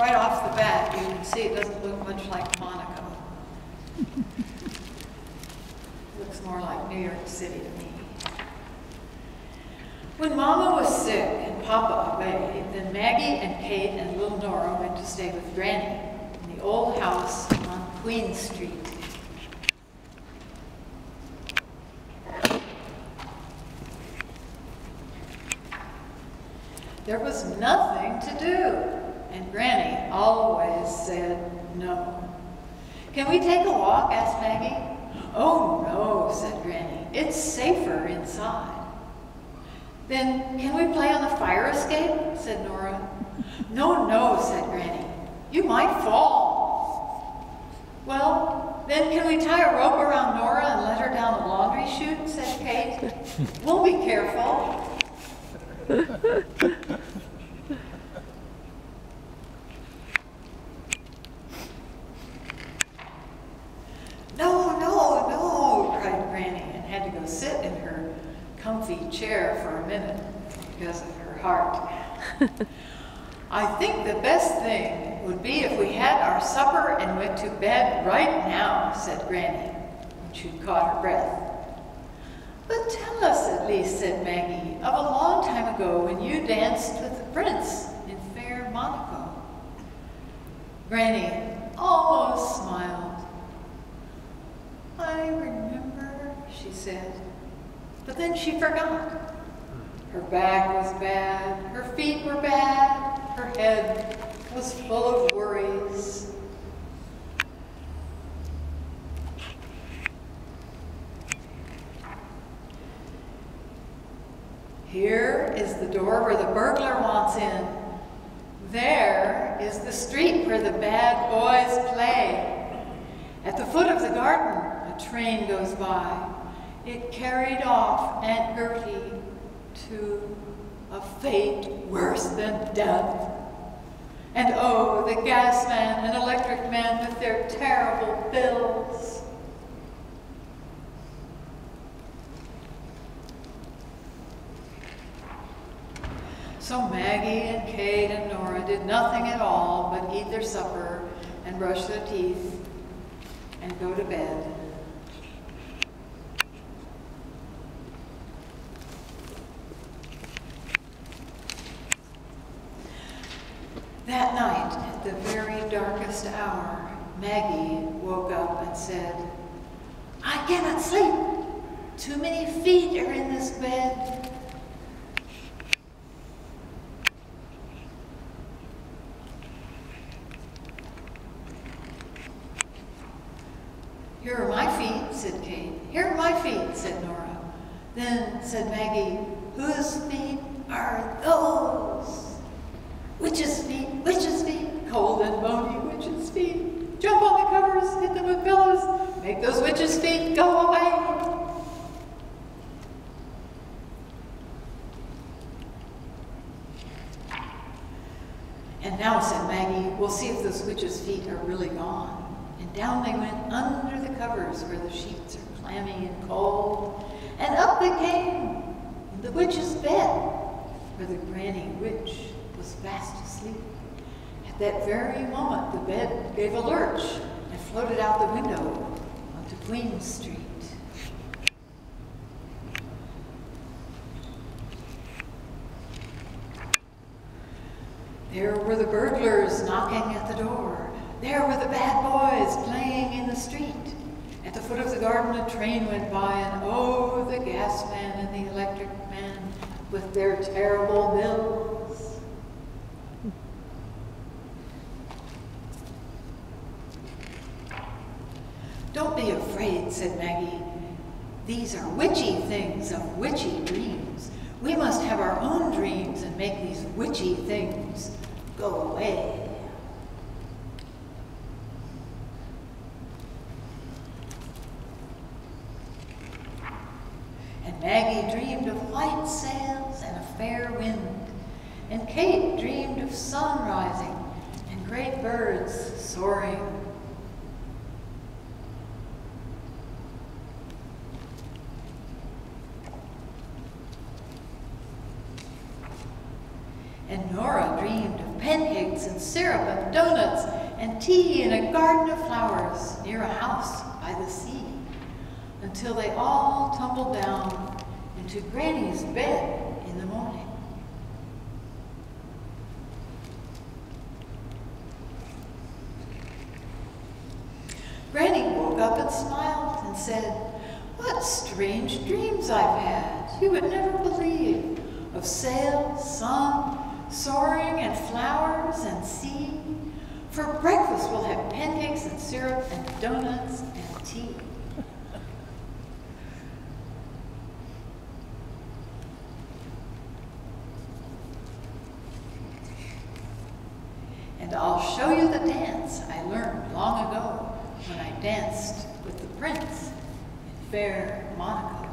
right off the bat, you can see it doesn't look much like Monaco. Looks more like New York City to me. When Mama was sick and Papa away, then Maggie and Kate and little Nora went to stay with Granny in the old house on Queen Street. There was nothing to do, and Granny always said no. "Can we take a walk?" asked Maggie. "Oh no," said Granny. "It's safer inside." "Then can we play on the fire escape?" said Nora. "No, no," said Granny. "You might fall." "Well, then can we tie a rope around Nora and let her down the laundry chute?" said Kate. "We'll be careful." "No, no, no," cried Granny, and had to go sit in her comfy chair for a minute because of her heart. "I think the best thing would be if we had our supper and went to bed right now," said Granny, when she'd caught her breath. "But tell us at least," said Maggie, "of a long time ago when you danced with the prince in fair Monaco." Granny almost smiled. "I remember," she said, but then she forgot. Her back was bad, her feet were bad, her head was full of worries. Here is the door where the burglar wants in. There is the street where the bad boys play. At the foot of the garden, a train goes by. It carried off Aunt Gertie to a fate worse than death. And oh, the gas man and electric man with their terrible bills. So Maggie and Kate and Nora did nothing at all but eat their supper and brush their teeth and go to bed. That night, at the very darkest hour, Maggie woke up and said, "I cannot sleep. Too many feet are in this bed." "Here are my feet," said Kate. "Here are my feet," said Nora. Then said Maggie, "Whose feet are those?" "Witches' feet, witches' feet, cold and bony witches' feet. Jump on the covers, hit them with pillows, make those witches' feet go away." "And now," said Maggie, "we'll see if those witches' feet are really gone." And down they went under the covers where the sheets are clammy and cold, and up they came in the witch's bed where the granny witch was fast asleep. At that very moment, the bed gave a lurch and floated out the window onto Queen Street. There were the burglars knocking at the door. There were the bad boys playing in the street. At the foot of the garden, a train went by, and oh, the gas man and the electric man with their terrible bills. "Don't be afraid," said Maggie. "These are witchy things of witchy dreams. We must have our own dreams and make these witchy things go away." And Maggie dreamed of white sails and a fair wind, and Kate dreamed of sun rising and great birds soaring. And Nora dreamed of pancakes and syrup and donuts and tea in a garden of flowers near a house by the sea, until they all tumbled down into Granny's bed in the morning. Granny woke up and smiled and said, "What strange dreams I've had. You would never believe, of sails, sun, soaring and flowers and sea. For breakfast we'll have pancakes and syrup and donuts and tea." And I'll show you the dance I learned long ago when I danced with the prince in fair Monaco.